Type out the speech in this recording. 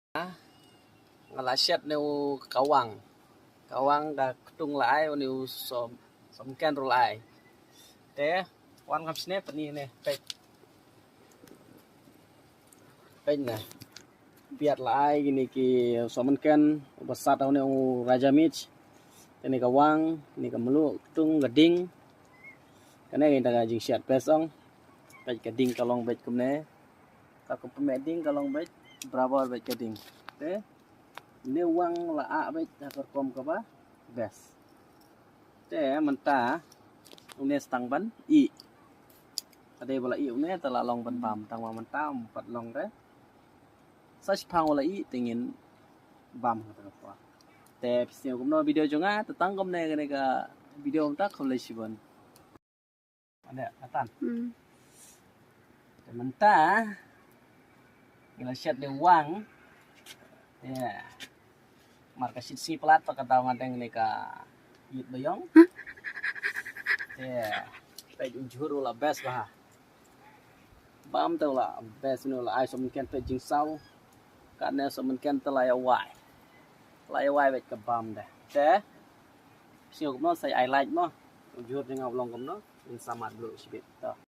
Ngalasyat neu kawang dah ketung lai neu somken rulai te wan ngap sne pani ne pej na biat lai gini ki somken besar tau neu raja mich ini kawang ini kemelu ketung gading kene kita jing siat pesong pej gading kalong pej kumne tak pemeding kalong pej berapa pej gading te ini uang laa pej perkom ke ba bes te mentah une stang ban i ade bola i une tala long ban pam tang ma mentah empat long te sach phang bola i tingin bam apa te pisnya kumno video jonga tetang komne kene ka video tak khole sibon ada atan te mentah gila syat de uang ya marka si pelat pakata ngadeng neka yit bayong ya pej ujur la bes bah bam tau la bes no la ai som ken pej jing sau ka ne som ken telaya wai bet ka bam dah te siok no sai I like mo ujur jing long kom no in samat dulu sibit to